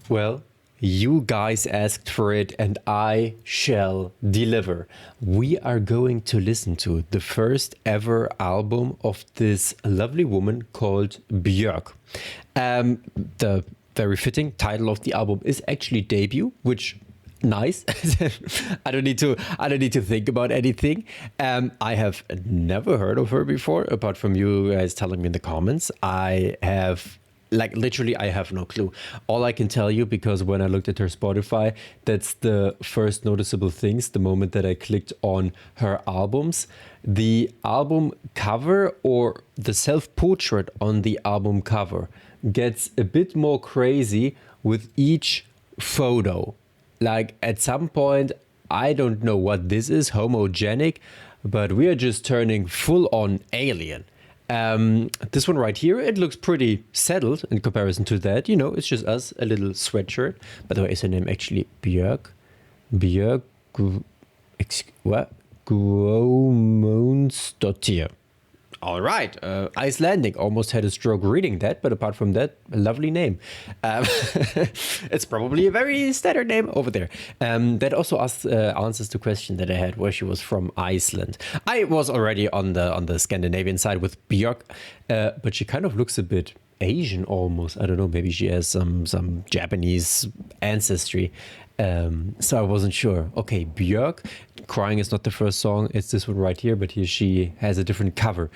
Well, you guys asked for it and I shall deliver. We are going to listen to the first ever album of this lovely woman called Björk. The very fitting title of the album is actually Debut, which nice. I don't need to think about anything. I have never heard of her before, apart from you guys telling me in the comments. I have literally I have no clue. All I can tell you, because when I looked at her Spotify, that's the first noticeable things the moment that I clicked on her albums. The album cover, or the self-portrait on the album cover, gets a bit more crazy with each photo. Like at some point, I don't know what this is, homogenic, but we are just turning full on alien. This one right here, it looks pretty settled in comparison to that. You know, it's just us, a little sweatshirt. By the way, is her name actually Björk? Björk, what? Guðmundsdóttir. All right, Icelandic. Almost had a stroke reading that, but apart from that, a lovely name. It's probably a very standard name over there. That also answers the question that I had, where she was from, Iceland. I was already on the Scandinavian side with Björk, but she kind of looks a bit Asian almost. I don't know, maybe she has some Japanese ancestry. So I wasn't sure. Okay, Björk, Crying is not the first song. It's this one right here, but here she has a different cover.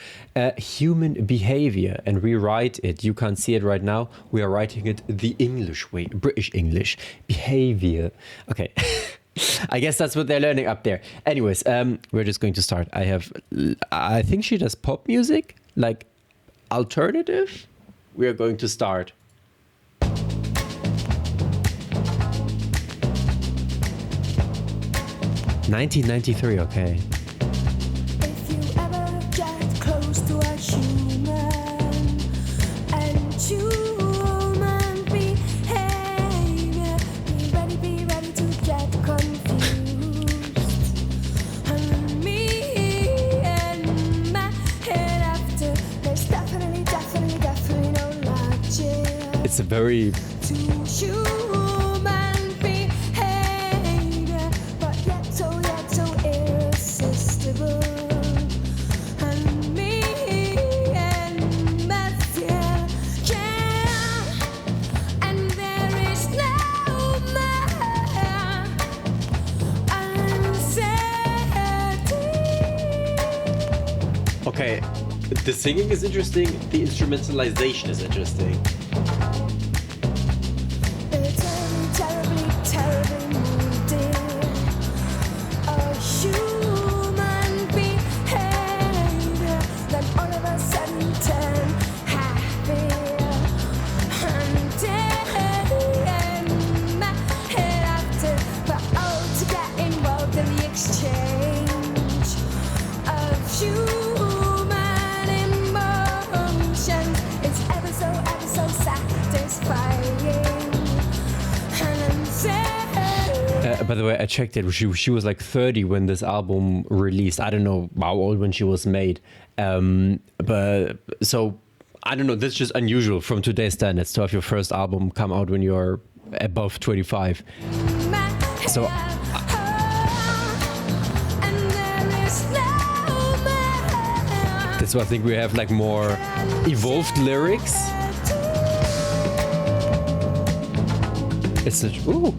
Human Behavior, and we write it. You can't see it right now. We are writing it the English way, British English. Behavior. Okay. I guess that's what they're learning up there. Anyways, we're just going to start. I think she does pop music, like alternative. We are going to start. 1993, okay. If you ever get close to a human and human behavior, be ready to get confused. And me and my head after, there's definitely no logic. It's a very To human behavior, but yet so irresistible. And me and my fear can, and there is no more uncertainty. okay. The singing is interesting. The instrumentalization is interesting. Terribly needed a human behavior, then all of a sudden turn happy. And then my head after, but all to get involved in the exchange of human emotions. It's ever so satisfying. By the way, I checked it. She was like 30 when this album released. I don't know how old when she was made. But so I don't know. That's just unusual from today's standards to have your first album come out when you're above 25. So that's why I think we have like more evolved lyrics. It's such ooh.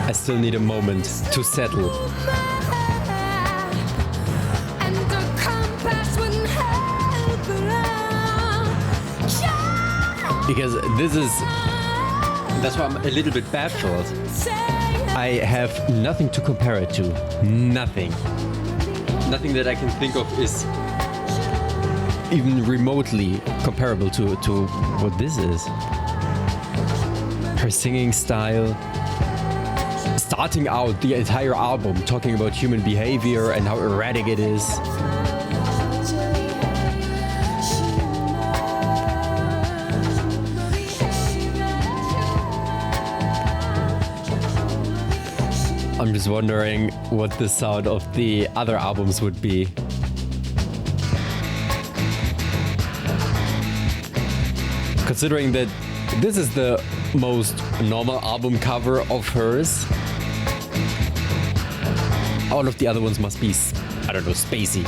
I still need a moment to settle. Because that's why I'm a little bit baffled. I have nothing to compare it to. Nothing that I can think of is even remotely comparable to what this is. Her singing style, starting out the entire album talking about human behavior and how erratic it is. I'm just wondering what the sound of the other albums would be. Considering that this is the most normal album cover of hers, all of the other ones must be, I don't know, spacey.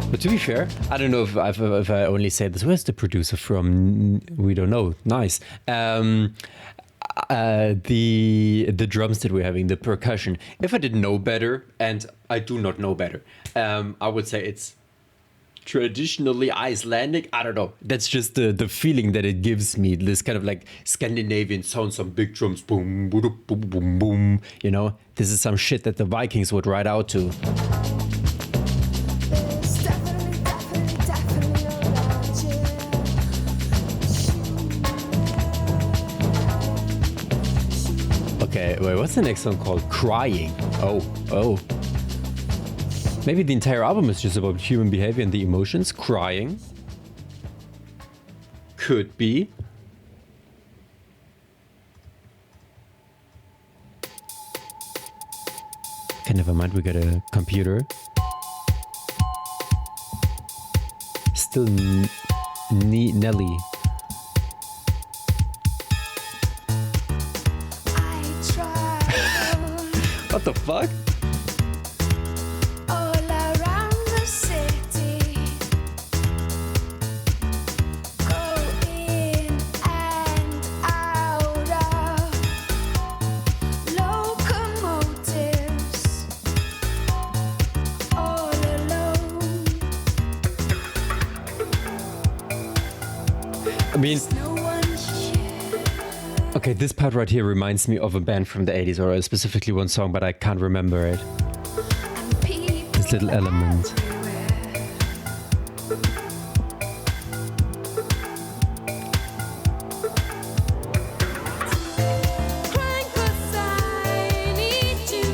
But to be fair, I don't know if I only say this. Where's the producer from? We don't know. Nice. The drums that we're having, the percussion. If I didn't know better, and I do not know better, I would say it's traditionally Icelandic. I don't know. That's just the feeling that it gives me. This kind of like Scandinavian sound, some big drums, boom, boom, boom, boom, boom. You know, this is some shit that the Vikings would ride out to. Okay, wait, what's the next song called? Crying. Oh. Maybe the entire album is just about human behavior and the emotions. Crying. Could be. Okay, never mind, we got a computer. Still Nelly. What the fuck? All around the city, go in and out of locomotives, all alone. I mean, No one here. okay, this part right here reminds me of a band from the 80s, or specifically one song, but I can't remember it. And people This little element. everywhere. Crying 'cause I need you.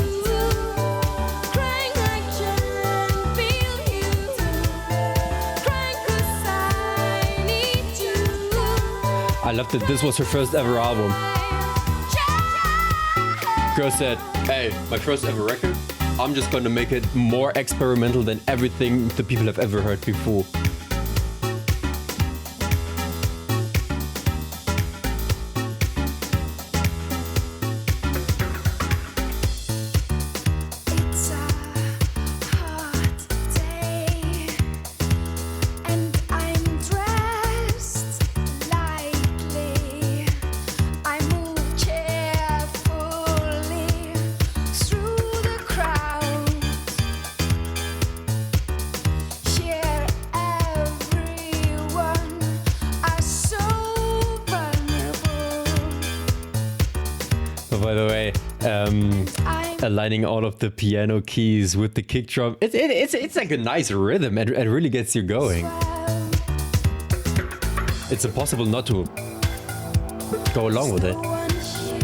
Crying I can feel you. Crying 'cause I need you. I love that this was her first ever album. Girl said, hey, my first ever record, I'm just gonna make it more experimental than everything the people have ever heard before. It's a hot day, and I'm dressed lightly. I move carefully through the crowd. Here, everyone are so vulnerable. But by the way, I'm aligning all of the piano keys with the kick drum, it's like a nice rhythm and it really gets you going. It's impossible not to go along with it. No one here,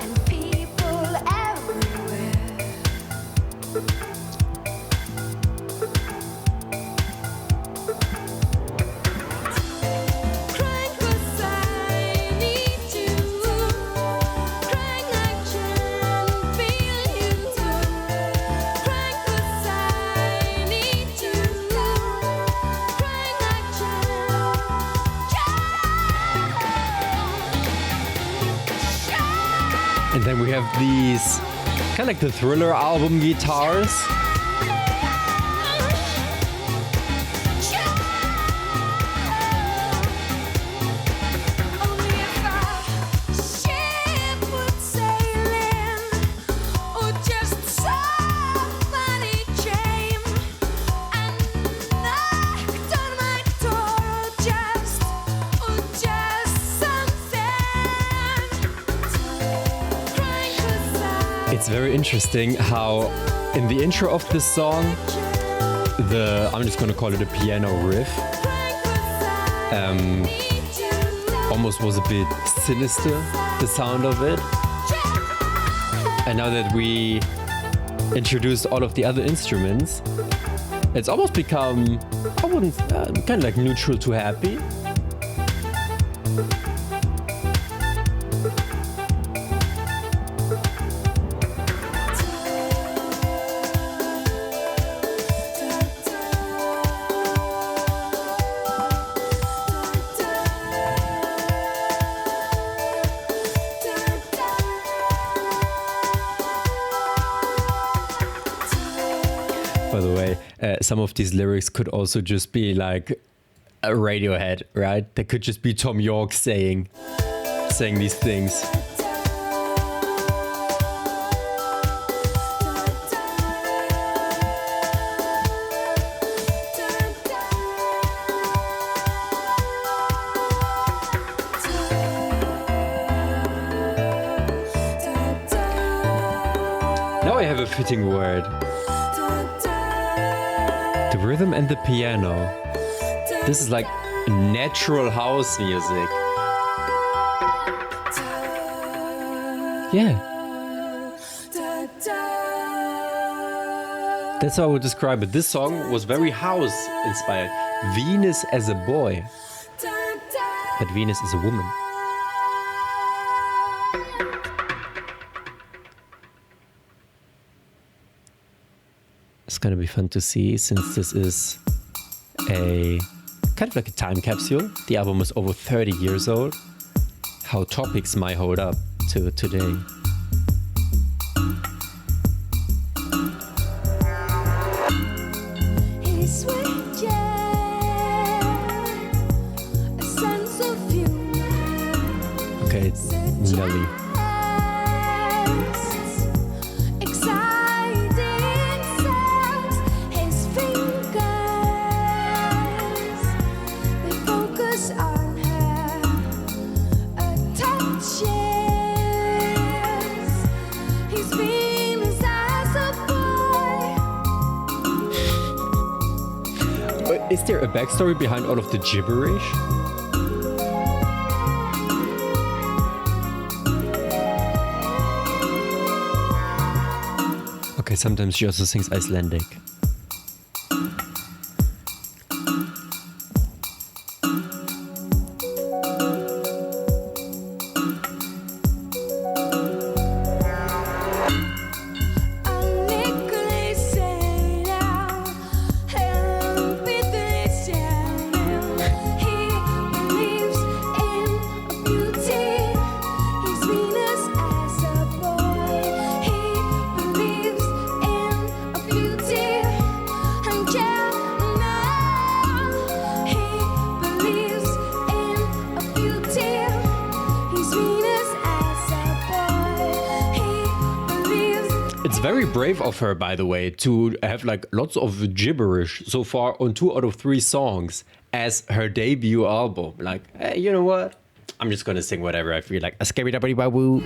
and people everywhere. Crying 'cause I need you. Crying I can feel you. Crying 'cause I need you. Crying I can. And then we have these kind of like the Thriller album guitars. Only if a ship would sail in, or just somebody change. It's very interesting how in the intro of this song, I'm just gonna call it a piano riff, almost was a bit sinister, the sound of it. And now that we introduced all of the other instruments, it's almost become, I wouldn't, kind of like neutral to happy. By the way, some of these lyrics could also just be like a Radiohead, right? That could just be Tom York saying these things. Now I have a fitting word. The rhythm and the piano. This is like natural house music. Yeah. That's how I would describe it. This song was very house inspired. Venus as a boy, but Venus is a woman. It's gonna be fun to see, since this is a kind of like a time capsule. The album is over 30 years old. How topics might hold up to today. His sweet a sense of humor. Okay, it's Nelly. Is there a backstory behind all of the gibberish? Okay, sometimes she also sings Icelandic. It's very brave of her, by the way, to have like lots of gibberish so far on 2 out of 3 songs as her debut album. Like, hey, you know what? I'm just gonna sing whatever I feel like. A scary dabby woo.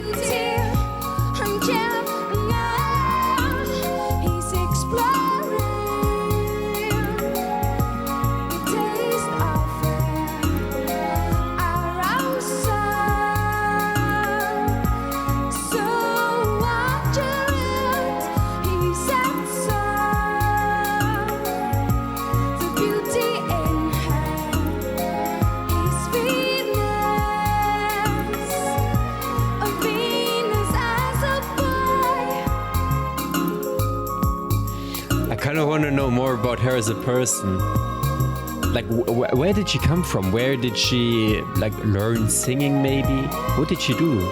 I kind of want to know more about her as a person. Like, where did she come from? Where did she like learn singing? Maybe. What did she do?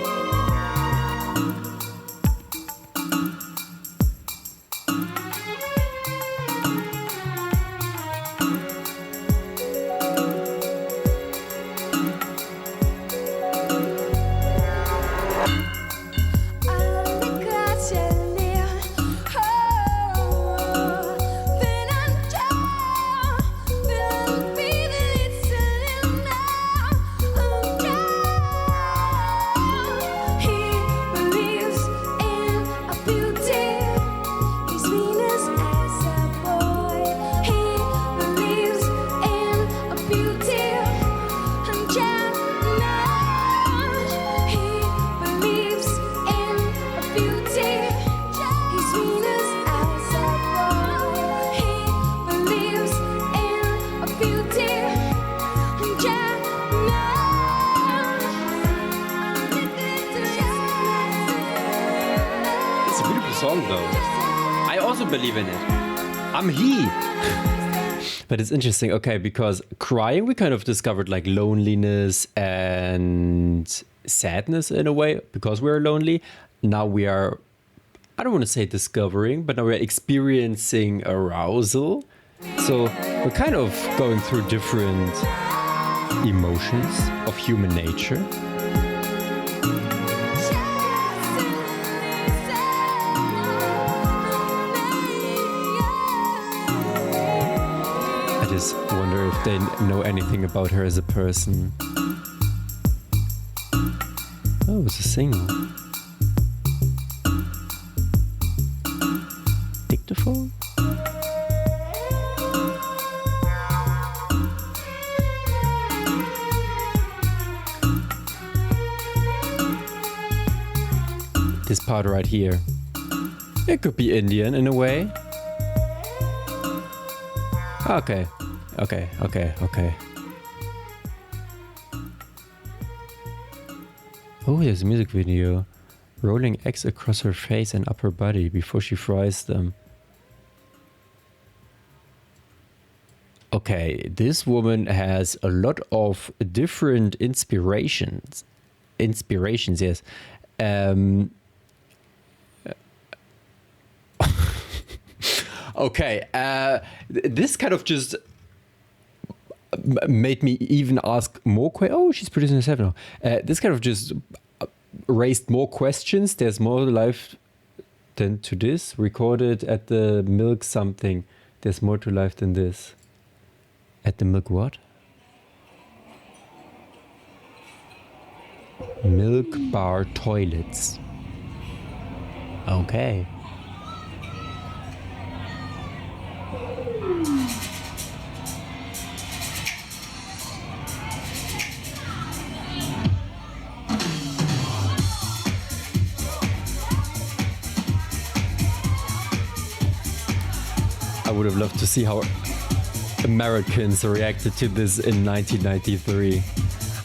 song though. I also believe in it. I'm he. But it's interesting, okay, because crying, we kind of discovered like loneliness and sadness in a way because we're lonely. Now we are, I don't want to say discovering, but now we're experiencing arousal. So we're kind of going through different emotions of human nature. I just wonder if they know anything about her as a person. Oh, it's a single. Dictaphone? This part right here. It could be Indian in a way. Okay. Oh, there's a music video. Rolling eggs across her face and upper body before she fries them. Okay, this woman has a lot of different inspirations. Inspirations, yes. Okay, this kind of just made me even ask more questions. Oh, she's producing herself now. This kind of just raised more questions. There's more life than to this. Recorded at the Milk something. There's more to life than this. At the Milk what? Milk bar toilets. Okay. I would have loved to see how Americans reacted to this in 1993.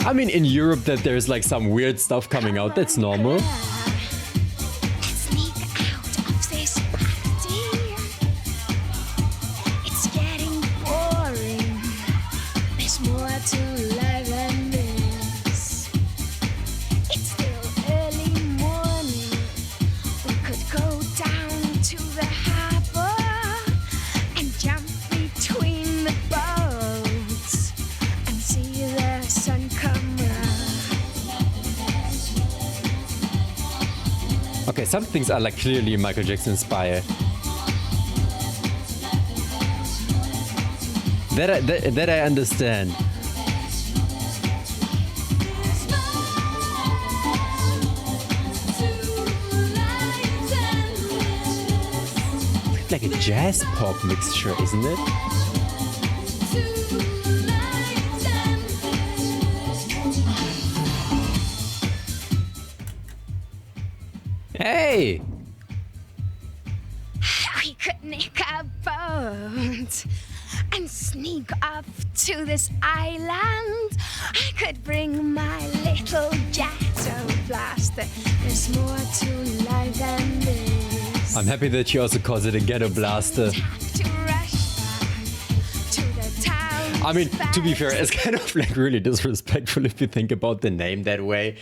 I mean, in Europe, that there's like some weird stuff coming out, that's normal. Let's sneak out of this party. It's getting boring. There's more to life than this. It's still early morning. We could go down to the harbor and jump between the boats and see the sun come up. Okay, some things are like clearly Michael Jackson inspired. That I understand. It's like a jazz pop mixture, isn't it? Hey! We could nick a boat and sneak off to this island. I could bring my little ghetto blaster. There's more to life than this. I'm happy that she also calls it a ghetto blaster. Have to rush back to the town. I mean, to be fair, it's kind of like really disrespectful if you think about the name that way.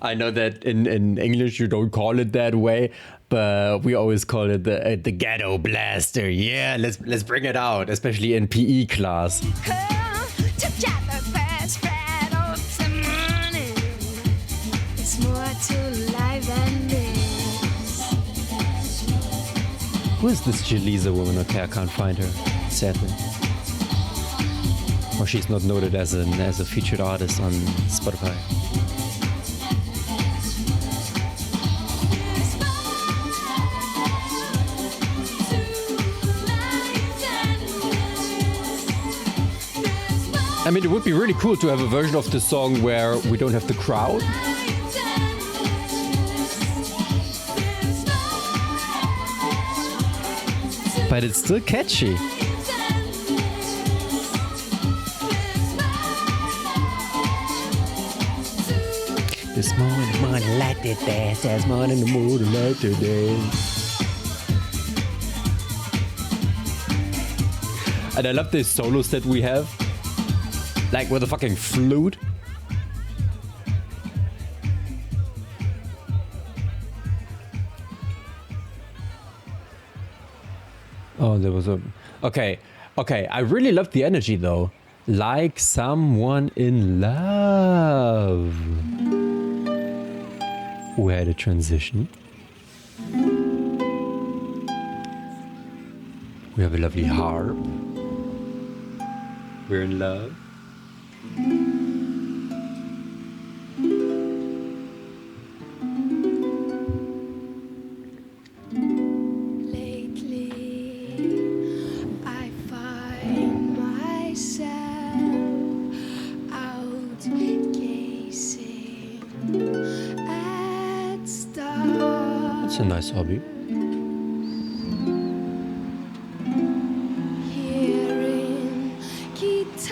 I know that in English you don't call it that way, but we always call it the ghetto blaster. Yeah, let's bring it out, especially in PE class. Come together, first spread out some money. There's more to life than this. Who is this Jaleesa woman? Okay, I can't find her, sadly. Or she's not noted as a featured artist on Spotify. I mean, it would be really cool to have a version of the song where we don't have the crowd. But it's still catchy. This morning like to dance. This morning the morning like to dance. And I love these solos that we have. Like with a fucking flute. Oh, there was a... Okay, I really love the energy though. Like someone in love. We had a transition. We have a lovely harp. We're in love. That's a nice hobby. Hearing guitars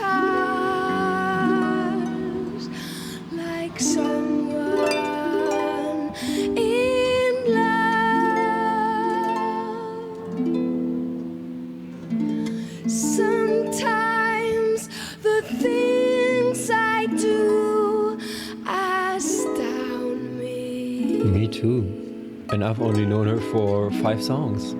like someone in love. Sometimes the things I do astound me. Me too. And I've only known her for 5 songs.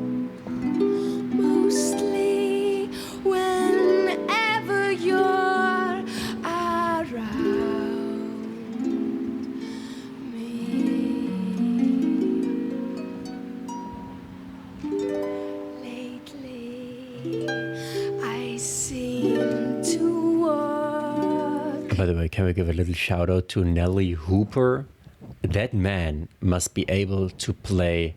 Mostly whenever you're around me. Lately, I seem to walk. By the way, can we give a little shout out to Nelly Hooper? That man must be able to play,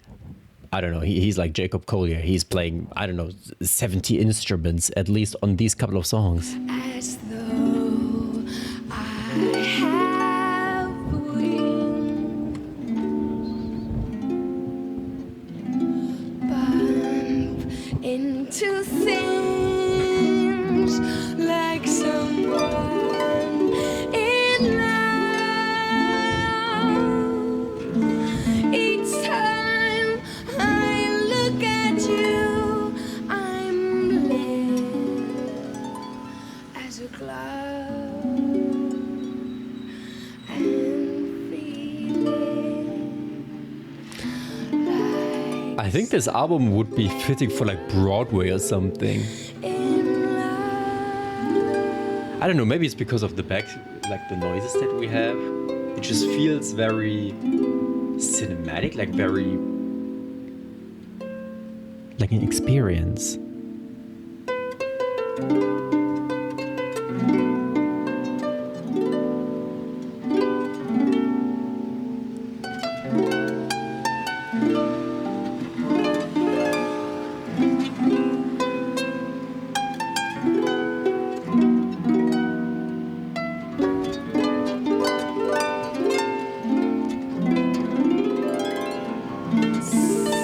I don't know, he's like Jacob Collier. He's playing, I don't know, 70 instruments, at least on these couple of songs. As though I have wings, bump into things like someone in love. Each time I look at you, I'm lit as a cloud and feeling like I think this album would be fitting for like Broadway or something. in love. I don't know, maybe it's because of the back, like the noises that we have. It just feels very cinematic, like very... like an experience.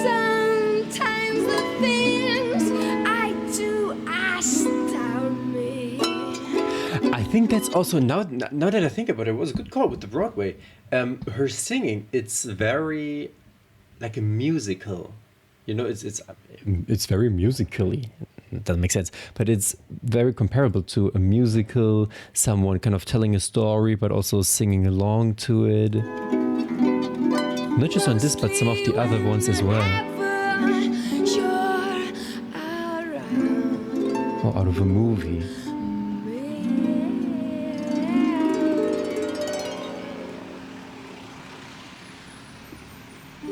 Sometimes the things I do astound me. I think that's also, now that I think about it, it was a good call with the Broadway. Her singing, it's very like a musical. You know, it's very musically. It doesn't make sense, but it's very comparable to a musical, someone kind of telling a story, but also singing along to it. Not just on this, but some of the other ones as well. Whenever you're around Or out of a movie.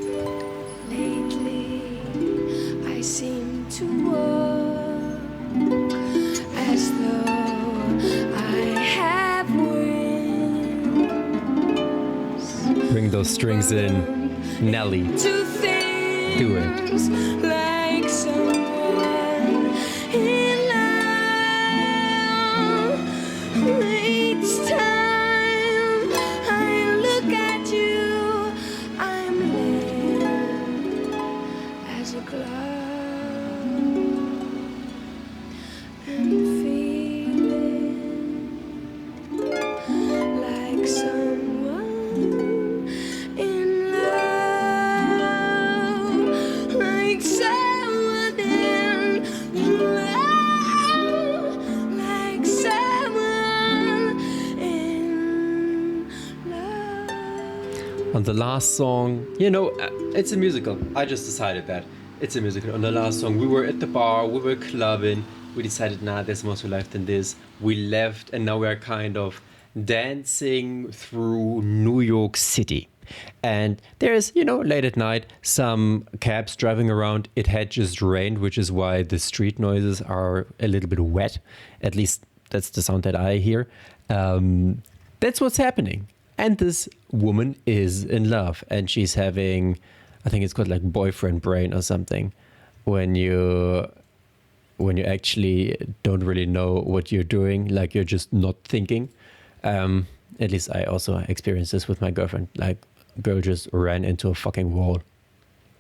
me. Lately, I seem to walk as though I have wings. Bring those strings in. Nelly. To things Do it. like someone in love. Each time I look at you, I'm lit as a cloud and feeling like someone On the last song, it's a musical. I just decided that. It's a musical. On the last song, we were at the bar, we were clubbing. We decided, nah, there's more to life than this. We left, and now we're kind of dancing through New York City. And there's, late at night, some cabs driving around. It had just rained, which is why the street noises are a little bit wet. At least that's the sound that I hear. That's what's happening. And this woman is in love, and she's having, I think it's called like boyfriend brain or something, when you actually don't really know what you're doing, like you're just not thinking. At least I also experienced this with my girlfriend. Like, girl just ran into a fucking wall.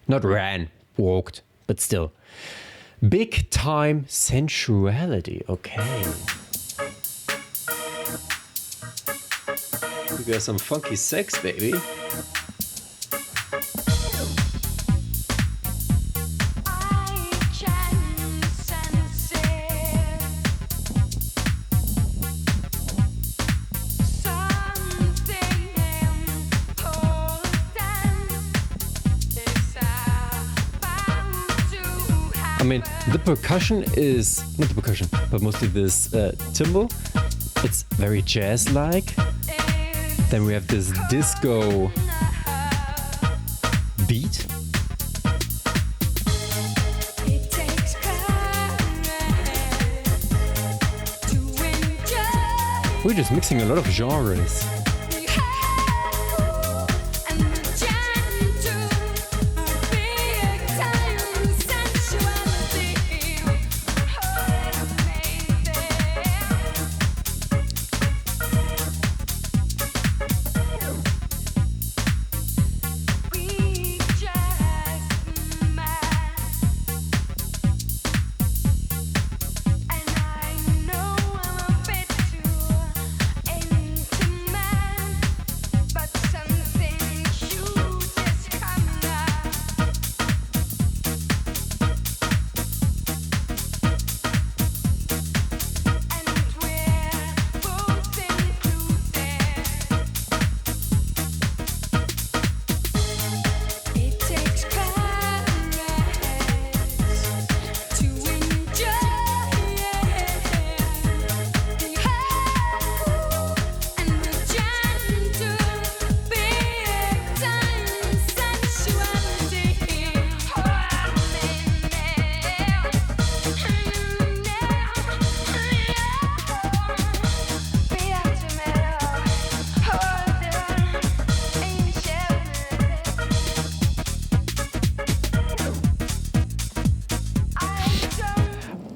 Not ran, walked, but still. Big time sensuality. Okay. We got some funky sex, baby. I mean, the percussion is, not the percussion, but mostly this timbal. It's very jazz-like. Then we have this disco beat. We're just mixing a lot of genres.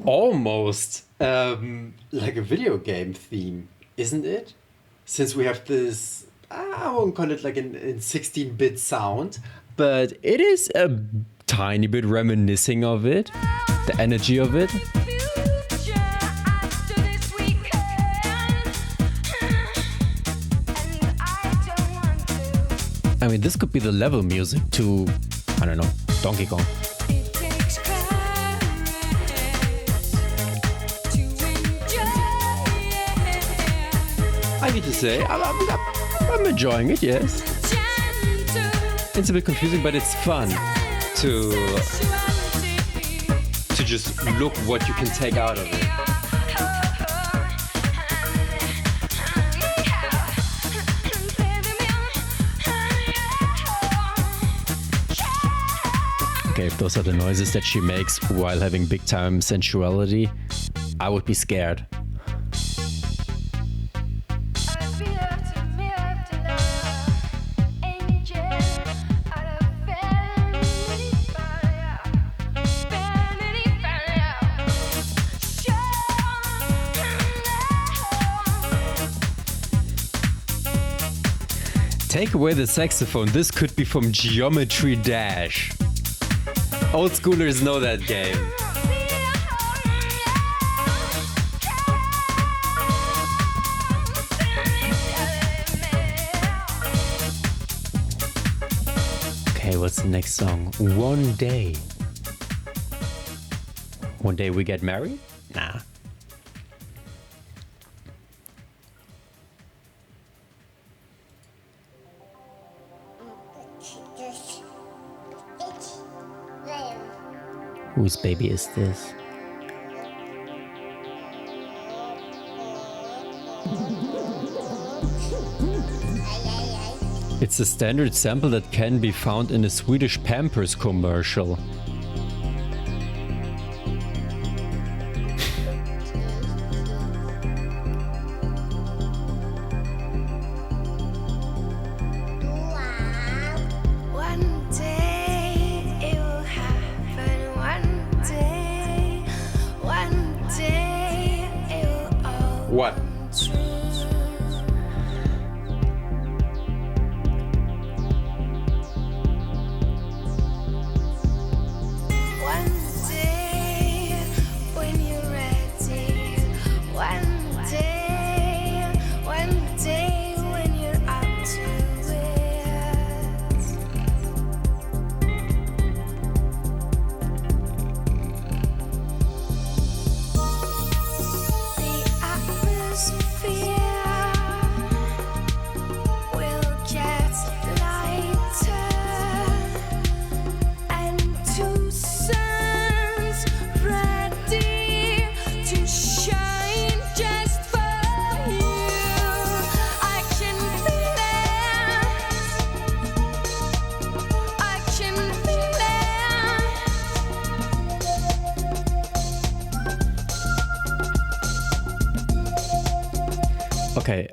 Almost like a video game theme, isn't it? Since we have this, I won't call it like in 16-bit sound, but it is a tiny bit reminiscing of it, the energy of it. I mean, this could be the level music to, I don't know, Donkey Kong. I need to say, I'm enjoying it, yes. It's a bit confusing, but it's fun to just look what you can take out of it. Okay, if those are the noises that she makes while having big time sensuality, I would be scared. Take away the saxophone, this could be from Geometry Dash. Old schoolers know that game. Okay, what's the next song? One Day. One day we get married? Nah. Whose baby is this? It's a standard sample that can be found in a Swedish Pampers commercial. One day it will happen. One day it will all What? come true. One day when you're ready. One day when you're up to it. The atmosphere will get lighter, and two suns ready to shine just for you. I can feel it. I can feel Okay,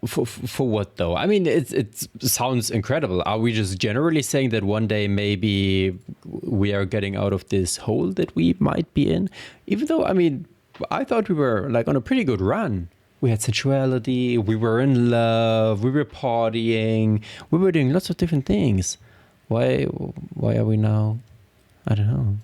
for what though? I mean, it sounds incredible. Are we just generally saying that one day maybe we are getting out of this hole that we might be in? Even though, I mean, I thought we were like on a pretty good run. We had sensuality, we were in love, we were partying, we were doing lots of different things. Why are we now? I don't know.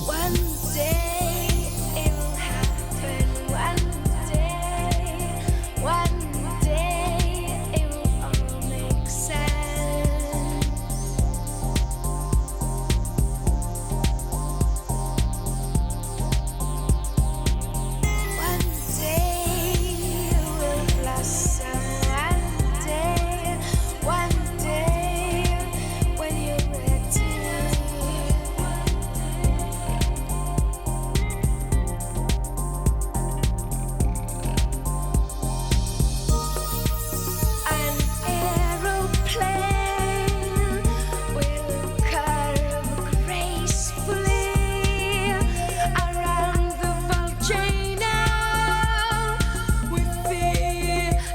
One day it will happen. One day it will all make sense. One day it will blossom. One day when you're ready. An aeroplane will curve gracefully around the volcano with the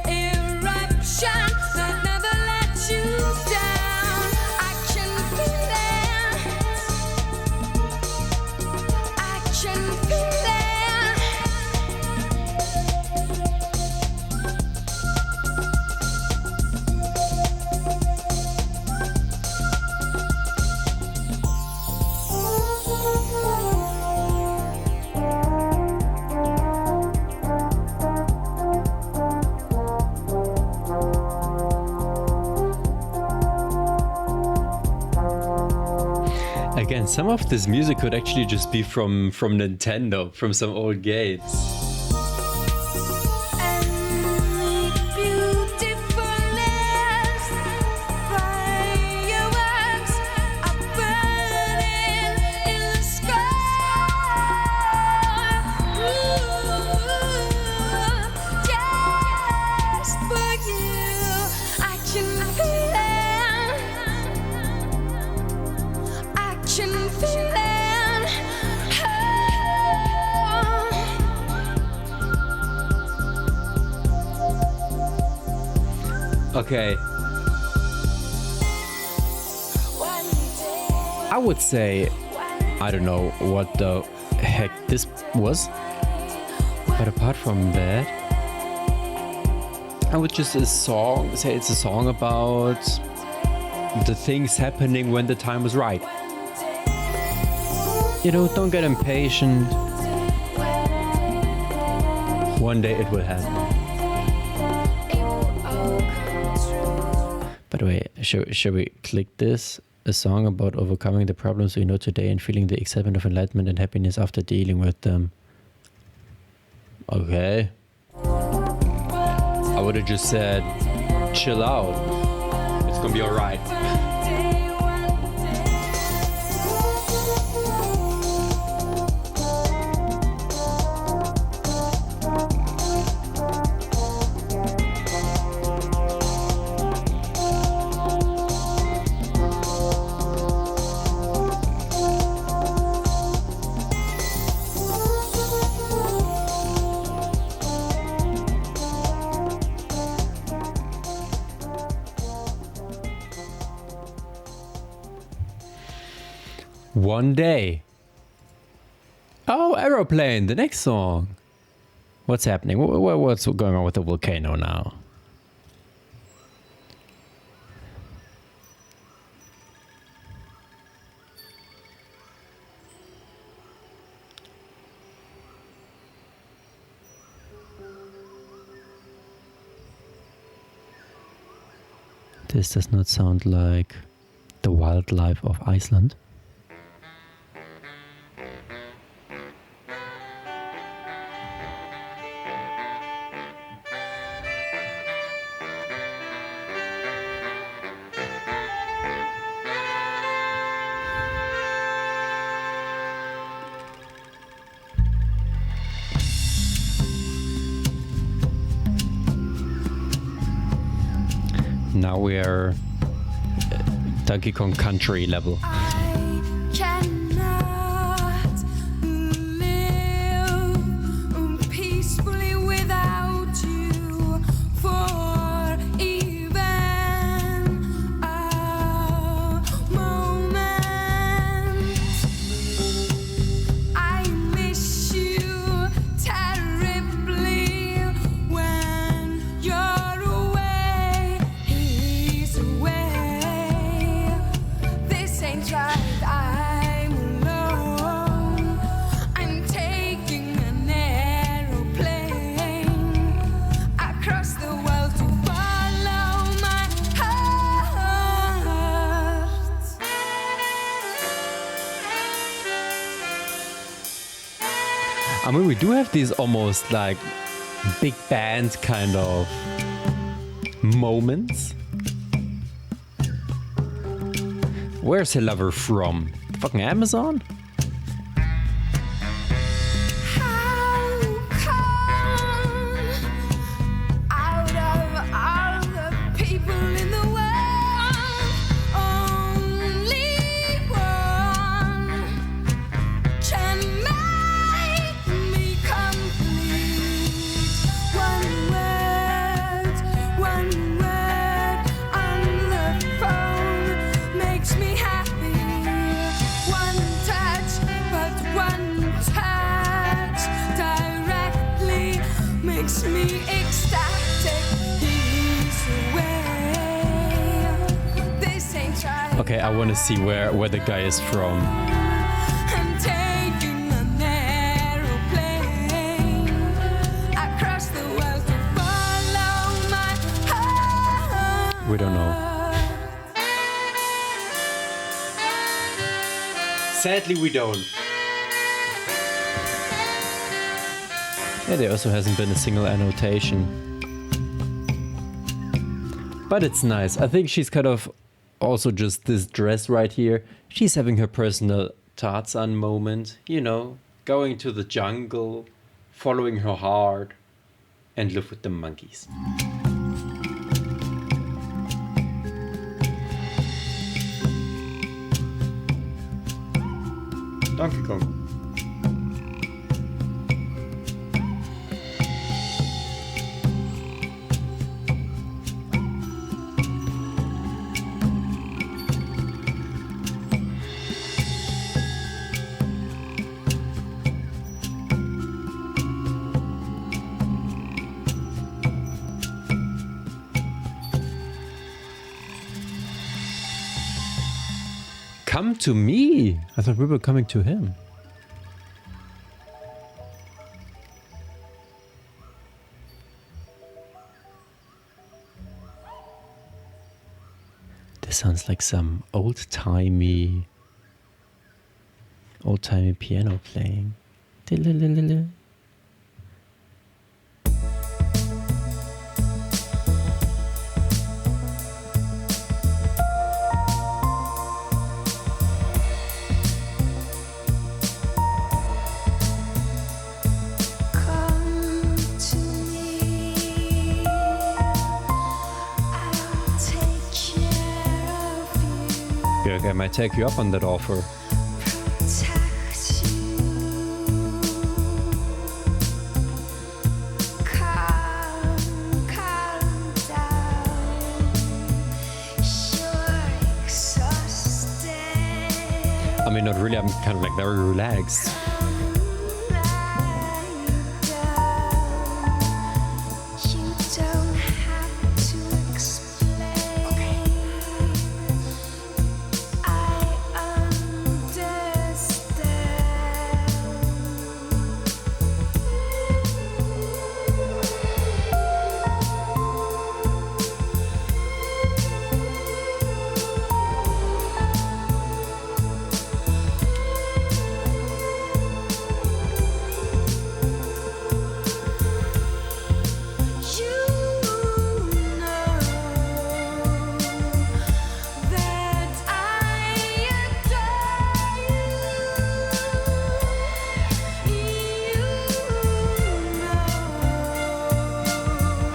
eruption that never lets you down. I can feel it. I can feel it. Again, some of this music could actually just be from Nintendo, from some old games. And beautifulness, fireworks are burning in the sky. Just for you, I can feel it. I can feel it. Okay, One day, I would say, I don't know what the heck this was, but apart from that, I would just say it's a song about the things happening when the time was right. You know, don't get impatient. One day it will happen. it will all come true. By the way, shall we click this? A song about overcoming the problems we know today and feeling the excitement of enlightenment and happiness after dealing with them. Okay. I would have just said, chill out. It's gonna be alright. One day. Oh, Aeroplane, the next song. What's happening? What's going on with the volcano now? This does not sound like the wildlife of Iceland. Now we are Donkey Kong Country level. I cannot live peacefully without you for even a moment. I miss you terribly when you're away. He's away. This ain't right. I'm alone. I'm taking an aeroplane across the world to follow my heart. I mean, we do have these almost like big band kind of moments. Where's her lover from? Fucking Amazon? How come out of all the people in the world, only one can make me complete? One word on the phone makes me happy. One touch, but one touch directly makes me ecstatic. He's away. This ain't right. Okay, I want to see where the guy is from. I'm taking an aeroplane across the world to follow my heart. We don't know. Sadly, we don't. Yeah, there also hasn't been a single annotation. But it's nice. I think she's kind of also just this dress right here. She's having her personal Tarzan moment, you know, going to the jungle, following her heart, and live with the monkeys. Donkey Kong. Come to me. I thought we were coming to him. This sounds like some old-timey piano playing. Björk, I might take you up on that offer. protect you. Calm down. You're exhausted. I mean, not really, I'm kind of like very relaxed. You don't have to explain. I understand. You know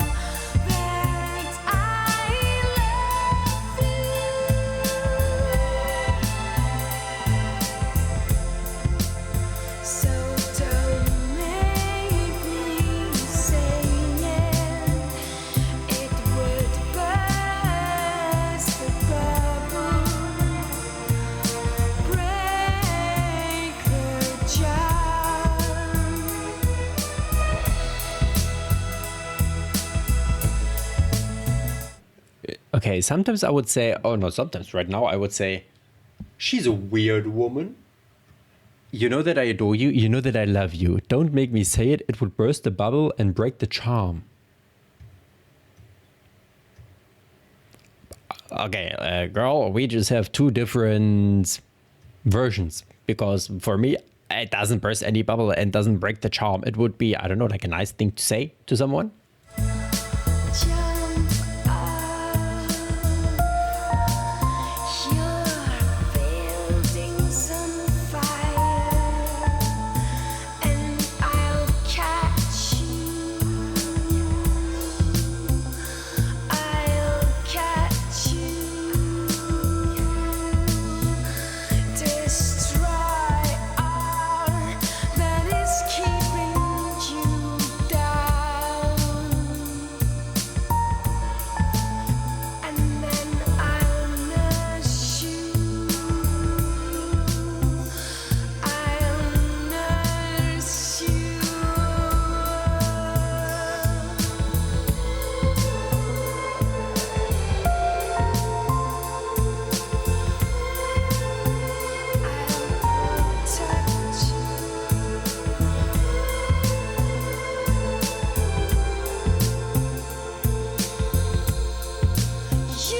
that I adore you. You know that I love you. So don't make me say it would burst the bubble, break the charm. Okay, sometimes I would say, oh no, sometimes right now I would say, she's a weird woman. You know that I adore you, you know that I love you. Don't make me say it, it would burst the bubble and break the charm. Okay, girl, we just have two different versions. Because for me, it doesn't burst any bubble and doesn't break the charm. It would be, I don't know, like a nice thing to say to someone. Jump up, you're building some fire, and I'll catch you. I'll catch you. Destroy all that is keeping you down. And then I'll nurse you. I'll nurse you. I'll touch you. You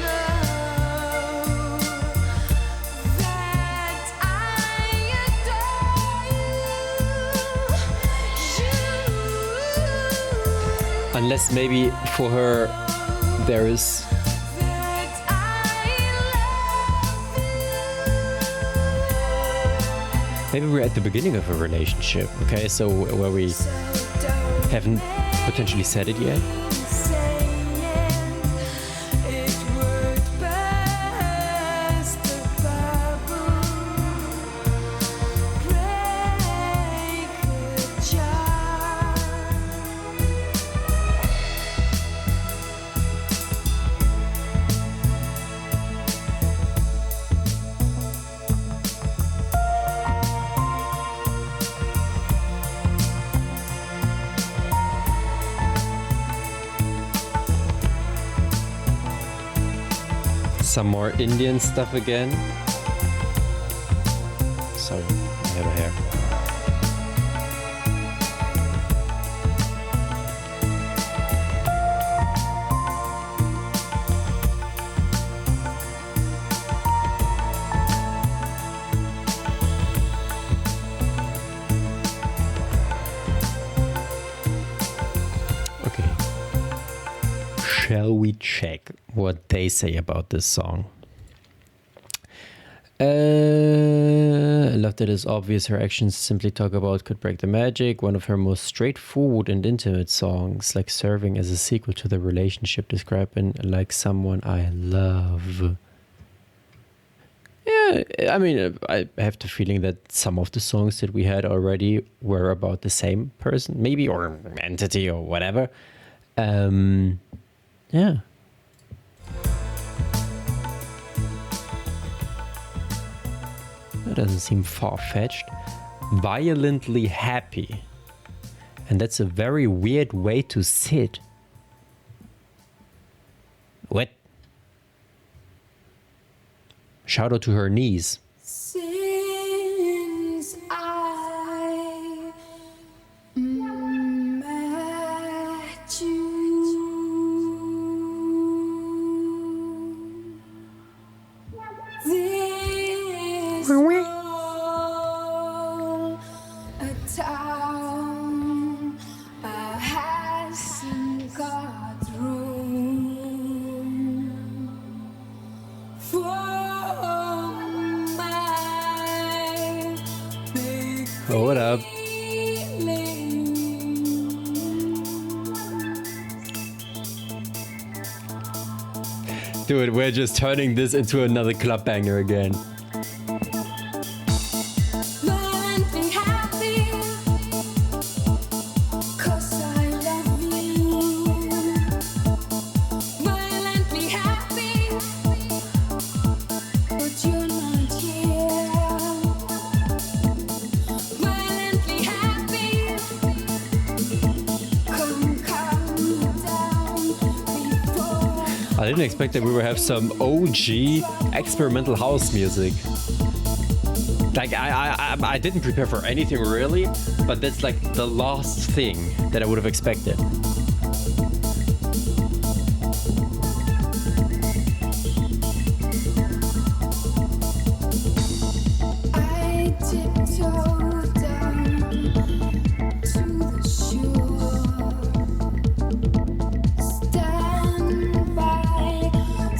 know that I adore you. Unless maybe for her there is That I love maybe we're at the beginning of a relationship, okay? So where we you. So don't haven't potentially said it yet. saying it would burst the bubble, break the charm. Some more Indian stuff again. Sorry, I have a hair. Okay. Shall we check what they say about this song? I love that it's obvious her actions simply talk about Could Break the Magic, one of her most straightforward and intimate songs, like serving as a sequel to the relationship described in Like Someone I Love. I mean, I have the feeling that some of the songs that we had already were about the same person, maybe, or entity, or whatever. Yeah. That doesn't seem far-fetched. Violently happy. And that's a very weird way to sit. What? Shout out to her knees. Since I met you, this whole town hasn't got room for my big Oh, what up? feeling. Dude, we're just turning this into another club banger again. Violently happy, 'cause I love you. Violently happy, but you're not here. Violently happy, come down before I didn't expect that we would have some OG experimental house music. Like, I didn't prepare for anything really, but that's like the last thing that I would have expected. I tiptoe down to the shore, stand by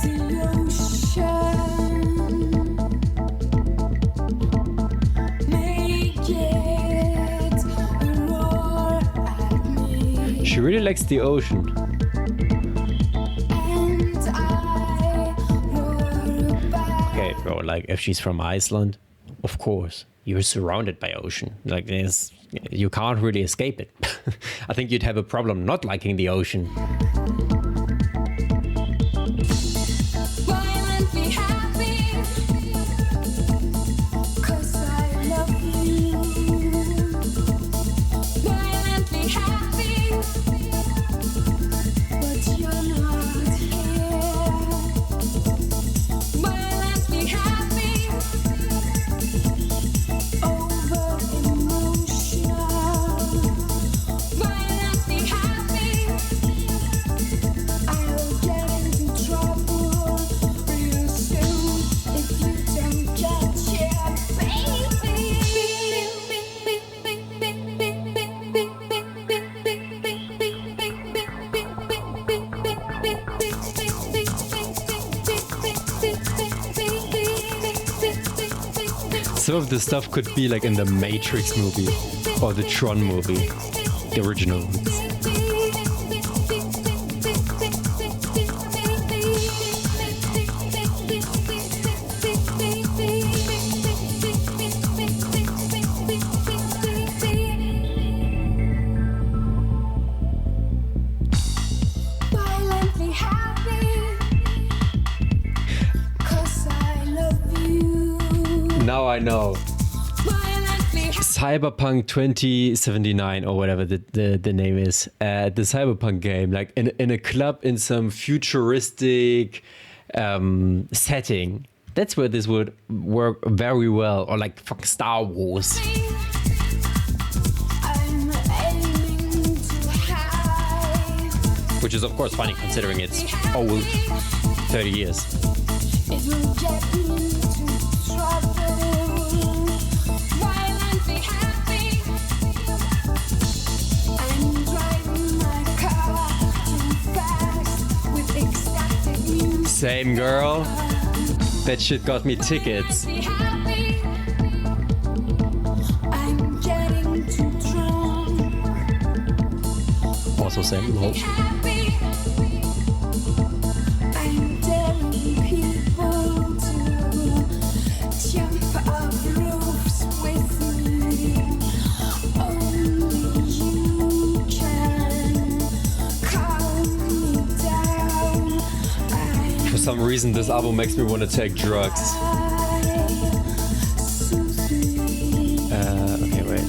the ocean, make it roar at me, She really likes the ocean. and I roar back. Okay, bro, like if she's from Iceland, of course, you're surrounded by ocean. Like this, you can't really escape it. I think you'd have a problem not liking the ocean. Violently happy, 'cause I love you. Violently happy, but you're not here. Violently happy, over emotional. Violently happy, I'll get into trouble real soon if you don't catch it, Some of this stuff could be like in the Matrix movie or the Tron movie, the original ones. Violently happy, 'cause I love you. Now I know. Violently Cyberpunk 2079 or whatever the name is, the Cyberpunk game, like in a club in some futuristic setting. That's where this would work very well, or like fucking Star Wars. I'm aiming too high. Which is of course funny considering it's old, 30 years. It will get me into trouble. Violently happy. I'm driving my car too fast with ecstatic music. Same girl. That shit got me tickets. Happy. I'm getting too drunk. Also same. Lol. Happy. I'm daring people to For some reason, this album makes me want to take drugs. Okay, wait.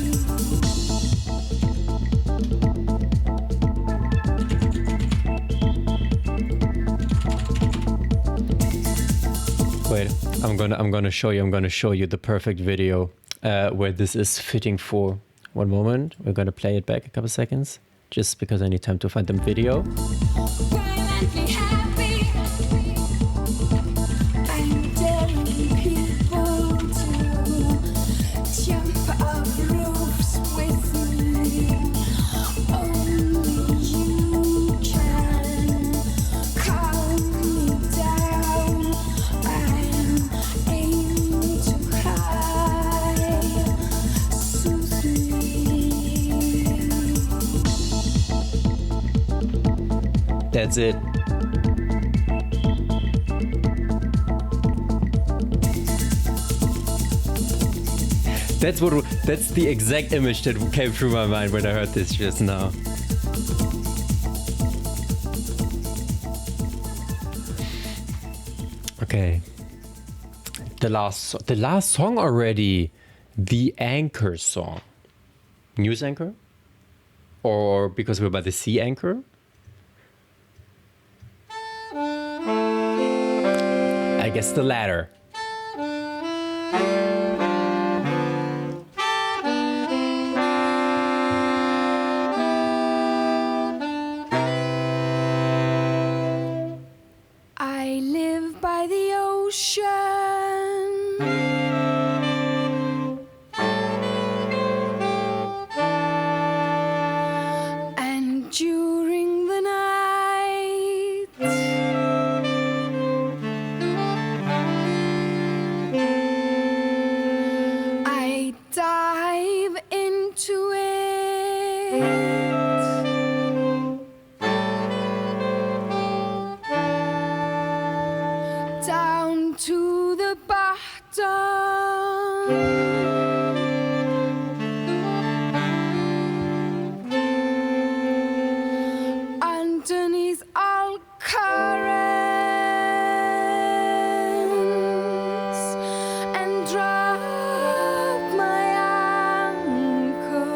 Wait, I'm gonna show you the perfect video where this is fitting for. One moment, we're gonna play it back a couple seconds, just because I need time to find the video. That's it. That's the exact image that came through my mind when I heard this just now. Okay. The last song already. The anchor song. News anchor? Or because we're by the sea anchor? I guess the latter. I live by the ocean, and during the night I dive into it. Down to the bottom, underneath all currents, and drop my anchor.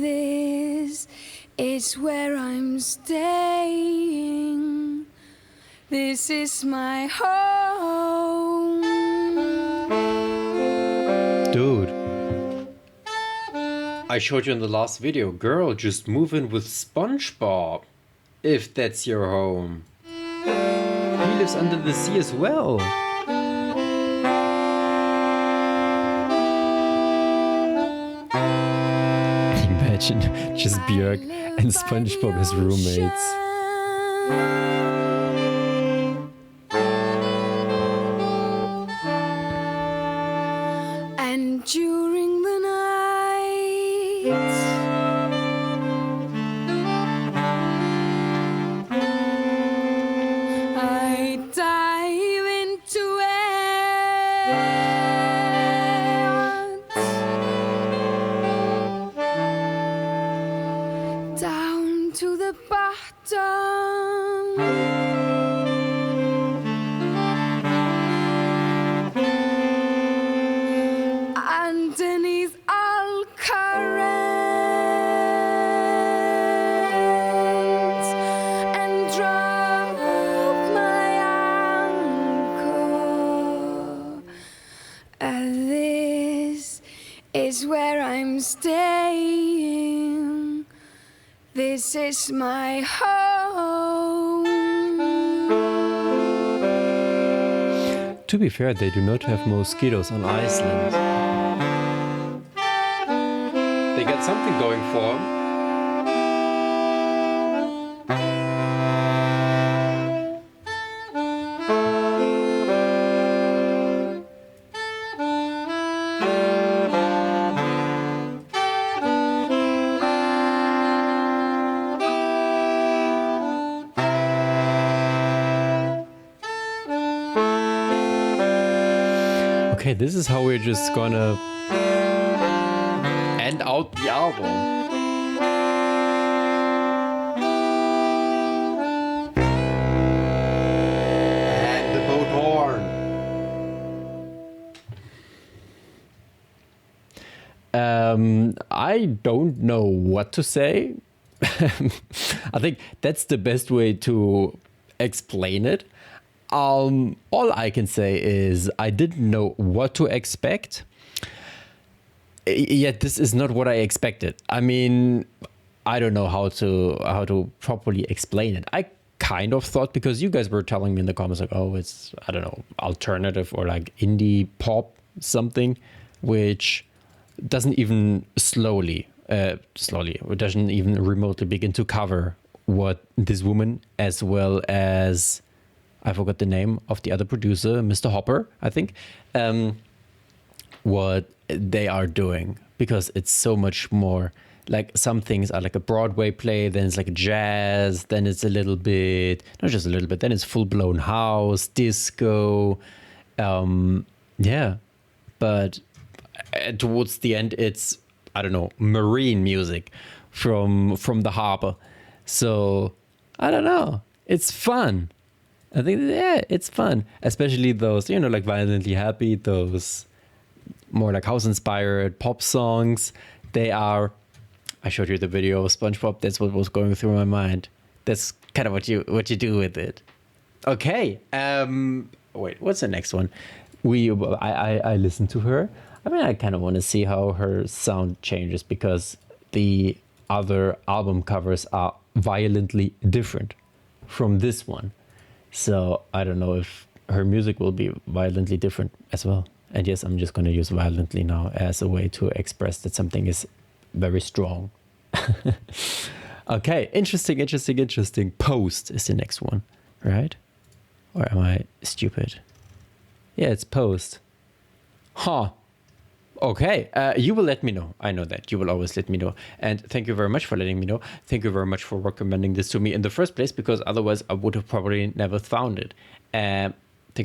This is where I'm staying. This is my home. Dude. I showed you in the last video. Girl, just move in with SpongeBob. If that's your home. He lives under the sea as well. Imagine just Björk and SpongeBob as roommates. And during the night I dive into it, down to the bottom, underneath all currents, and drop my anchor. This is where I'm staying. This is my home. To be fair, they do not have mosquitoes on Iceland. They got something going for them. Okay, this is how we're just gonna end out the album. I don't know what to say. I think that's the best way to explain it. All I can say is I didn't know what to expect. Yet this is not what I expected. I mean, I don't know how to properly explain it. I kind of thought, because you guys were telling me in the comments like, oh, it's, I don't know, alternative or like indie pop something, which doesn't even or doesn't even remotely begin to cover what this woman, as well as, I forgot the name of the other producer, Mr. Hopper, I think, what they are doing, because it's so much more. Like, some things are like a Broadway play, then it's like jazz, then it's a little bit, not just a little bit, then it's full blown house, disco. Yeah. But towards the end, it's, I don't know, marine music from the harbor. So I don't know. It's fun. I think, yeah, it's fun. Especially those, like Violently Happy, those more like house inspired pop songs. They are, I showed you the video of SpongeBob. That's what was going through my mind. That's kind of what you do with it. Okay. Wait, what's the next one? I listened to her. I mean, I kind of want to see how her sound changes, because the other album covers are violently different from this one. So I don't know if her music will be violently different as well. And yes, I'm just going to use violently now as a way to express that something is very strong. Okay, interesting. Post is the next one, right? Or am I stupid? Yeah, it's Post. Huh. Okay, you will let me know. I know that. You will always let me know. And thank you very much for letting me know. Thank you very much for recommending this to me in the first place, because otherwise I would have probably never found it. Thank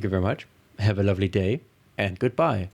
you very much. Have a lovely day, and goodbye.